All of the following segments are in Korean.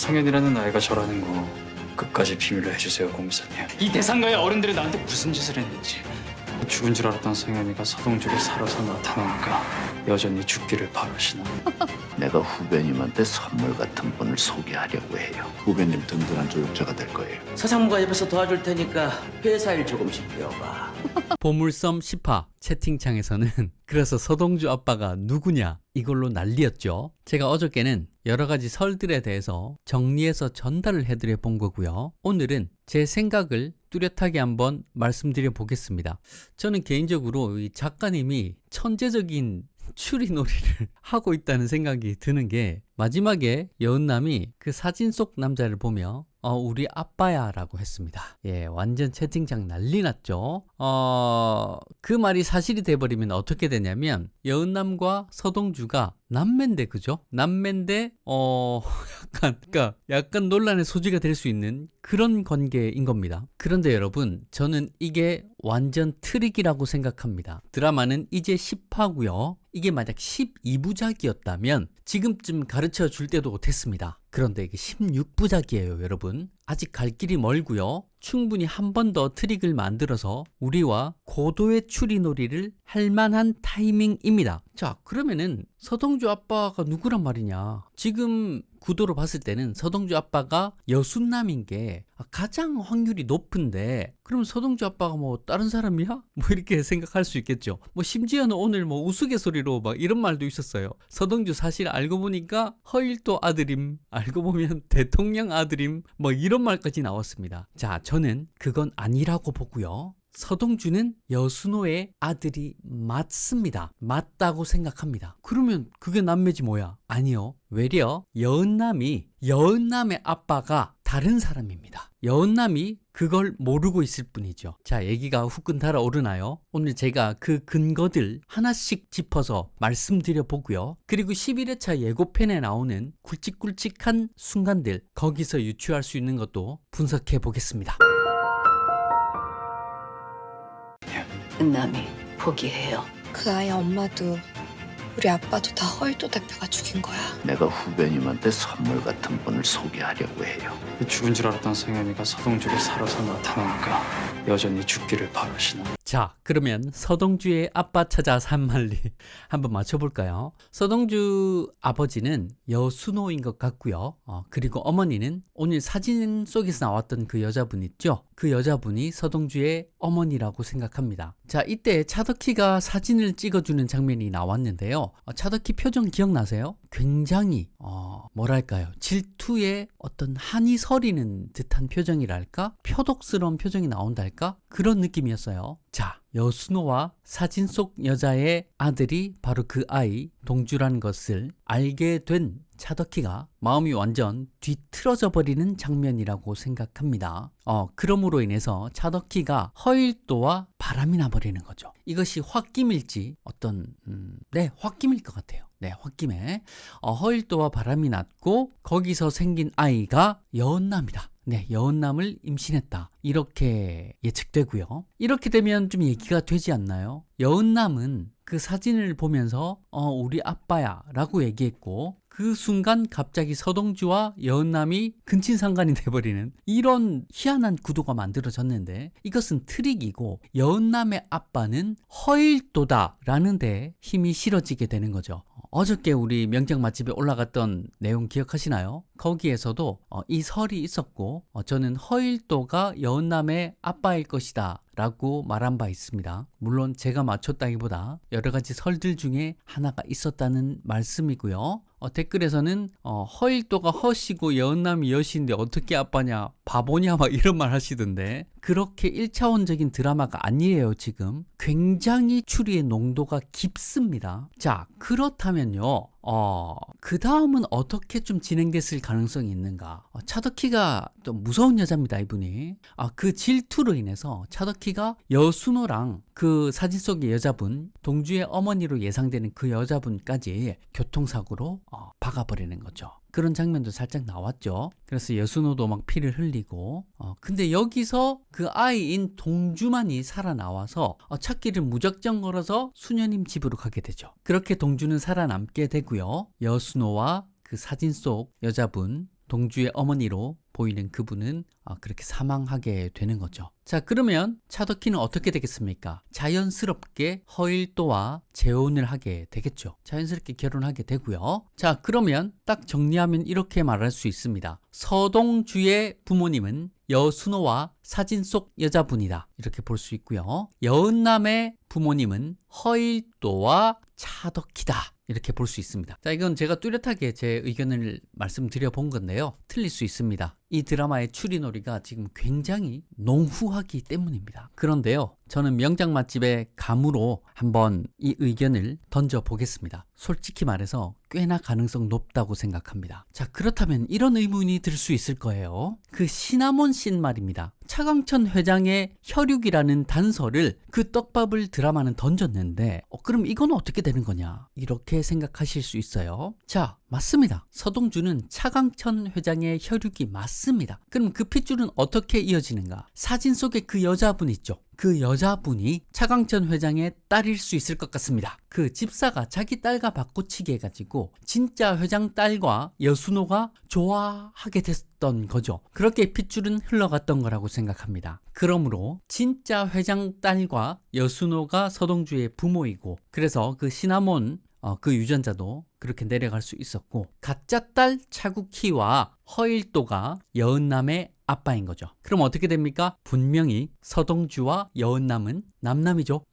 성현이라는 아이가 저라는 거 끝까지 비밀로 해주세요, 공사님. 이 대상가의 어른들이 나한테 무슨 짓을 했는지. 죽은 줄 알았던 성현이가 서동주를 살아서 나타나니까 여전히 죽기를 바라시나. 내가 후배님한테 선물 같은 분을 소개하려고 해요. 후배님 든든한 조력자가 될 거예요. 서상무가 옆에서 도와줄 테니까 회사 일 조금씩 배워봐. 보물섬 10화 채팅창에서는 그래서 서동주 아빠가 누구냐 이걸로 난리였죠. 제가 어저께는 여러 가지 설들에 대해서 정리해서 전달을 해드려 본 거고요. 오늘은 제 생각을 뚜렷하게 한번 말씀드려 보겠습니다. 저는 개인적으로 이 작가님이 천재적인 추리놀이를 하고 있다는 생각이 드는 게, 마지막에 여은남이 그 사진 속 남자를 보며 우리 아빠야 라고 했습니다. 예, 완전 채팅창 난리 났죠. 그 말이 사실이 돼버리면 어떻게 되냐면 여은남과 서동주가 남매인데, 그죠? 남매인데 약간 논란의 소지가 될 수 있는 그런 관계인 겁니다. 그런데 여러분, 저는 이게 완전 트릭이라고 생각합니다. 드라마는 이제 10화고요. 이게 만약 12부작이었다면 지금쯤 가르쳐 줄 때도 됐습니다. 그런데 이게 16부작이에요, 여러분. 아직 갈 길이 멀고요. 충분히 한 번 더 트릭을 만들어서 우리와 고도의 추리놀이를 할 만한 타이밍입니다. 자, 그러면은 서동주 아빠가 누구란 말이냐? 지금 구도로 봤을 때는 서동주 아빠가 여순남인 게 가장 확률이 높은데, 그럼 서동주 아빠가 뭐 다른 사람이야? 뭐 이렇게 생각할 수 있겠죠. 뭐 심지어는 오늘 뭐 우스갯소리로 막 이런 말도 있었어요. 서동주 사실 알고 보니까 허일도 아들임, 알고 보면 대통령 아들임, 뭐 이런 말까지 나왔습니다. 자, 저는 그건 아니라고 보고요. 서동주는 여순호의 아들이 맞습니다. 맞다고 생각합니다. 그러면 그게 남매지 뭐야? 아니요. 외려 여은남의 아빠가 다른 사람입니다. 여은남이 그걸 모르고 있을 뿐이죠. 자, 얘기가 후끈 달아오르나요? 오늘 제가 그 근거들 하나씩 짚어서 말씀드려 보고요. 그리고 11회차 예고편에 나오는 굵직굵직한 순간들, 거기서 유추할 수 있는 것도 분석해 보겠습니다. 은남이 포기해요. 그 아이 엄마도 우리 아빠도 다 허일도 대표가 죽인 거야. 내가 후배님한테 선물 같은 분을 소개하려고 해요. 죽은 줄 알았던 성현이가 서동주를 살아서 나타나니까 여전히 죽기를 바라시나. 자, 그러면 서동주의 아빠 찾아 산말리 한번 맞춰볼까요? 서동주 아버지는 여순호인 것 같고요. 그리고 어머니는 오늘 사진 속에서 나왔던 그 여자분 있죠? 그 여자분이 서동주의 어머니라고 생각합니다. 자, 이때 차덕희가 사진을 찍어주는 장면이 나왔는데요. 차덕희 표정 기억나세요? 굉장히 뭐랄까요, 질투에 어떤 한이 서리는 듯한 표정이랄까? 표독스러운 표정이 나온달까? 그런 느낌이었어요. 자, 여순호와 사진 속 여자의 아들이 바로 그 아이 동주라는 것을 알게 된 차덕희가 마음이 완전 뒤틀어져 버리는 장면이라고 생각합니다. 그럼으로 인해서 차덕희가 허일도와 바람이 나버리는 거죠. 이것이 홧김일지 네, 홧김일 것 같아요. 네, 홧김에 허일도와 바람이 났고 거기서 생긴 아이가 여은남이다. 네, 여은남을 임신했다. 이렇게 예측되고요. 이렇게 되면 좀 얘기가 되지 않나요? 여은남은 그 사진을 보면서 우리 아빠야 라고 얘기했고, 그 순간 갑자기 서동주와 여은남이 근친상간이 돼버리는 이런 희한한 구도가 만들어졌는데, 이것은 트릭이고 여은남의 아빠는 허일도다 라는 데 힘이 실어지게 되는 거죠. 어저께 우리 명작 맛집에 올라갔던 내용 기억하시나요? 거기에서도 이 설이 있었고, 저는 허일도가 여은남의 아빠일 것이다 라고 말한 바 있습니다. 물론 제가 맞췄다기보다 여러 가지 설들 중에 하나가 있었다는 말씀이고요. 댓글에서는 허일도가 허시고 여은남이 여시인데 어떻게 아빠냐, 바보냐, 막 이런 말 하시던데, 그렇게 1차원적인 드라마가 아니에요. 지금 굉장히 추리의 농도가 깊습니다. 자, 그렇다면요, 그 다음은 어떻게 좀 진행됐을 가능성이 있는가? 차덕희가 좀 무서운 여자입니다, 이분이. 그 질투로 인해서 차덕희가 여순호랑 그 사진 속의 여자분, 동주의 어머니로 예상되는 그 여자분까지 교통사고로 박아버리는 거죠. 그런 장면도 살짝 나왔죠. 그래서 여순호도 막 피를 흘리고, 근데 여기서 그 아이인 동주만이 살아나와서 찾기를 무작정 걸어서 수녀님 집으로 가게 되죠. 그렇게 동주는 살아남게 되고요. 여순호와 그 사진 속 여자분 동주의 어머니로 보이는 그분은 그렇게 사망하게 되는 거죠. 자, 그러면 차덕희는 어떻게 되겠습니까? 자연스럽게 허일도와 재혼을 하게 되겠죠. 자연스럽게 결혼하게 되고요. 자, 그러면 딱 정리하면 이렇게 말할 수 있습니다. 서동주의 부모님은 여순호와 사진 속 여자분이다, 이렇게 볼 수 있고요. 여은남의 부모님은 허일도와 차덕희다, 이렇게 볼 수 있습니다. 자, 이건 제가 뚜렷하게 제 의견을 말씀드려 본 건데요. 틀릴 수 있습니다. 이 드라마의 추리놀이가 지금 굉장히 농후하기 때문입니다. 그런데요, 저는 명작 맛집의 감으로 한번 이 의견을 던져 보겠습니다. 솔직히 말해서 꽤나 가능성 높다고 생각합니다. 자, 그렇다면 이런 의문이 들 수 있을 거예요. 그 시나몬 씬 말입니다. 차강천 회장의 혈육이라는 단서를 그 떡밥을 드라마는 던졌는데 그럼 이건 어떻게 되는 거냐, 이렇게 생각하실 수 있어요. 자, 맞습니다. 서동주는 차강천 회장의 혈육이 맞습니다. 그럼 그 핏줄은 어떻게 이어지는가? 사진 속에 그 여자분 있죠. 그 여자분이 차강천 회장의 딸일 수 있을 것 같습니다. 그 집사가 자기 딸과 바꿔치기 해가지고 진짜 회장 딸과 여순호가 좋아하게 됐던 거죠. 그렇게 핏줄은 흘러갔던 거라고 생각합니다. 그러므로 진짜 회장 딸과 여순호가 서동주의 부모이고, 그래서 그 시나몬 그 유전자도 그렇게 내려갈 수 있었고, 가짜 딸 차국희와 허일도가 여은남의 아빠인 거죠. 그럼 어떻게 됩니까? 분명히 서동주와 여은남은 남남이죠.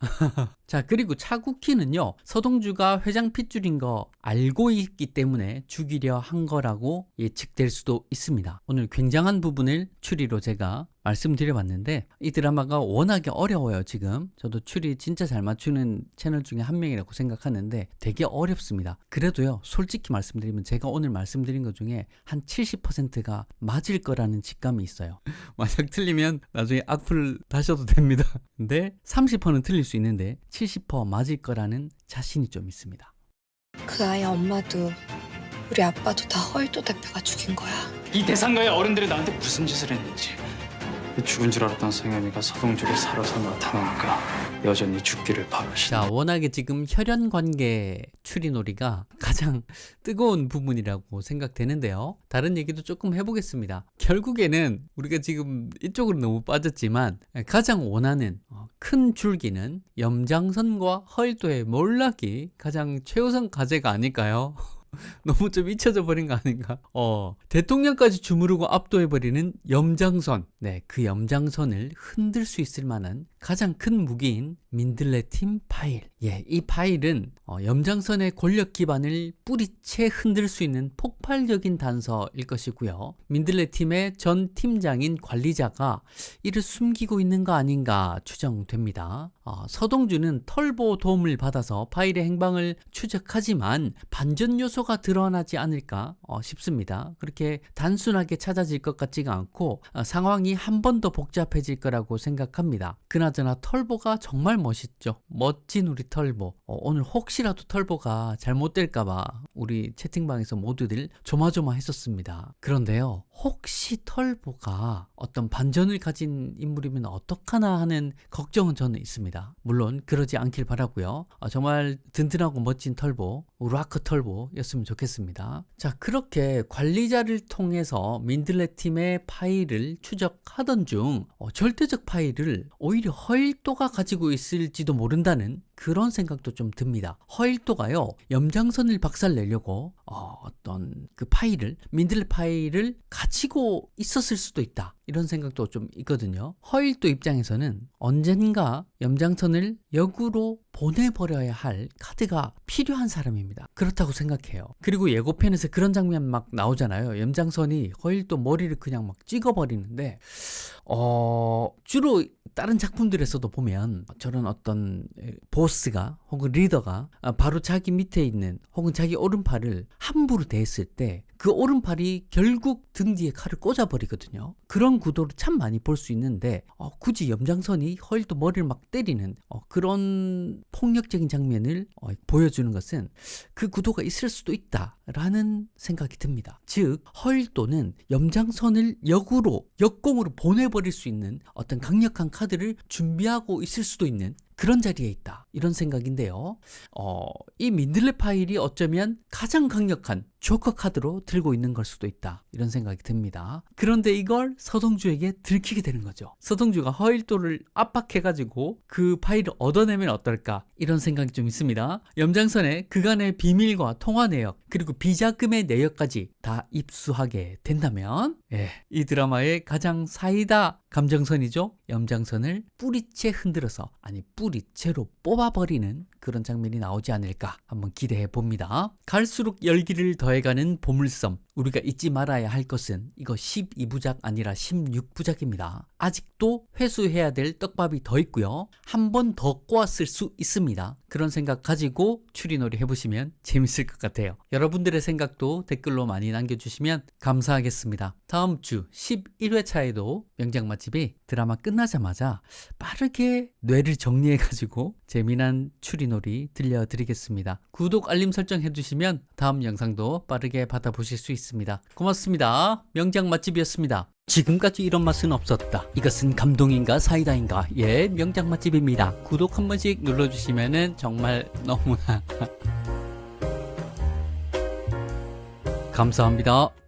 자, 그리고 차국희는요, 서동주가 회장 핏줄인 거 알고 있기 때문에 죽이려 한 거라고 예측될 수도 있습니다. 오늘 굉장한 부분을 추리로 제가 말씀드려봤는데, 이 드라마가 워낙에 어려워요. 지금 저도 추리 진짜 잘 맞추는 채널 중에 한 명이라고 생각하는데 되게 어렵습니다. 그래도요, 솔직히 말씀드리면 제가 오늘 말씀드린 것 중에 한 70%가 맞을 거라는 직감이 있어요. 만약 틀리면 나중에 악플 다셔도 됩니다. 근데 30%는 틀릴 수 있는데 70% 맞을 거라는 자신이 좀 있습니다. 그 아이 엄마도 우리 아빠도 다 허일도 대표가 죽인 거야. 이 대상가의 어른들이 나한테 무슨 짓을 했는지, 죽은 줄 알았던 성현이가 서동주를 살아서 나타나니까 여전히 죽기를 바라시다. 자, 워낙에 지금 혈연 관계 추리놀이가 가장 뜨거운 부분이라고 생각되는데요. 다른 얘기도 조금 해보겠습니다. 결국에는 우리가 지금 이쪽으로 너무 빠졌지만 가장 원하는 큰 줄기는 염장선과 허일도의 몰락이 가장 최우선 과제가 아닐까요? 너무 좀 잊혀져 버린 거 아닌가? 대통령까지 주무르고 압도해버리는 염장선. 네, 그 염장선을 흔들 수 있을 만한 가장 큰 무기인 민들레팀 파일. 예, 이 파일은 염장선의 권력 기반을 뿌리채 흔들 수 있는 폭발적인 단서일 것이고요. 민들레팀의 전 팀장인 관리자가 이를 숨기고 있는 거 아닌가 추정됩니다. 서동주는 털보 도움을 받아서 파일의 행방을 추적하지만 반전 요소가 드러나지 않을까 싶습니다. 그렇게 단순하게 찾아질 것 같지가 않고 상황이 한 번 더 복잡해질 거라고 생각합니다. 그나저나 털보가 정말 멋있죠. 멋진 우리 털보. 오늘 혹시라도 털보가 잘못될까봐 우리 채팅방에서 모두들 조마조마했었습니다. 그런데요, 혹시 털보가 어떤 반전을 가진 인물이면 어떡하나 하는 걱정은 저는 있습니다. 물론 그러지 않길 바라고요. 정말 든든하고 멋진 털보, 락커 털보였으면 좋겠습니다. 자, 그렇게 관리자를 통해서 민들레팀의 파일을 추적하던 중 절대적 파일을 오히려 허일도가 가지고 있을지도 모른다는 그런 생각도 좀 듭니다. 허일도가요, 염장선을 박살내려고 어떤 그 파일을, 민들레 파일을 가지고 있었을 수도 있다, 이런 생각도 좀 있거든요. 허일도 입장에서는 언젠가 염장선을 역으로 보내버려야 할 카드가 필요한 사람입니다. 그렇다고 생각해요. 그리고 예고편에서 그런 장면 막 나오잖아요. 염장선이 허일도 머리를 그냥 막 찍어버리는데 주로 다른 작품들에서도 보면 저런 어떤 보스가 혹은 리더가 바로 자기 밑에 있는 혹은 자기 오른팔을 함부로 대했을 때 그 오른팔이 결국 등 뒤에 칼을 꽂아버리거든요. 그런 구도를 참 많이 볼 수 있는데 굳이 염장선이 허일도 머리를 막 때리는 그런 폭력적인 장면을 보여주는 것은 그 구도가 있을 수도 있다라는 생각이 듭니다. 즉 허일도는 염장선을 역공으로 보내버릴 수 있는 어떤 강력한 카드를 준비하고 있을 수도 있는 그런 자리에 있다, 이런 생각인데요. 이 민들레 파일이 어쩌면 가장 강력한 조커 카드로 들고 있는 걸 수도 있다. 이런 생각이 듭니다. 그런데 이걸 서동주에게 들키게 되는 거죠. 서동주가 허일도를 압박해가지고 그 파일을 얻어내면 어떨까? 이런 생각이 좀 있습니다. 염장선에 그간의 비밀과 통화 내역 그리고 비자금의 내역까지 다 입수하게 된다면 이 드라마의 가장 사이다 감정선이죠. 염장선을 뿌리채 흔들어서 아니 뿌리채로 뽑아버리는 그런 장면이 나오지 않을까 한번 기대해 봅니다. 갈수록 열기를 더해가는 보물섬. 우리가 잊지 말아야 할 것은 이거 12부작 아니라 16부작입니다. 아직도 회수해야 될 떡밥이 더 있고요. 한 번 더 꼬았을 수 있습니다. 그런 생각 가지고 추리놀이 해보시면 재밌을 것 같아요. 여러분들의 생각도 댓글로 많이 남겨주시면 감사하겠습니다. 다음 주 11회차에도 명작 맛집이 드라마 끝나자마자 빠르게 뇌를 정리해가지고 재미난 추리놀이 들려드리겠습니다. 구독, 알림 설정 해주시면 다음 영상도 빠르게 받아보실 수 있습니다. 고맙습니다. 명작 맛집이었습니다. 지금까지 이런 맛은 없었다. 이것은 감동인가 사이다인가? 예, 명작 맛집입니다. 구독 한 번씩 눌러주시면은 정말 너무나 감사합니다.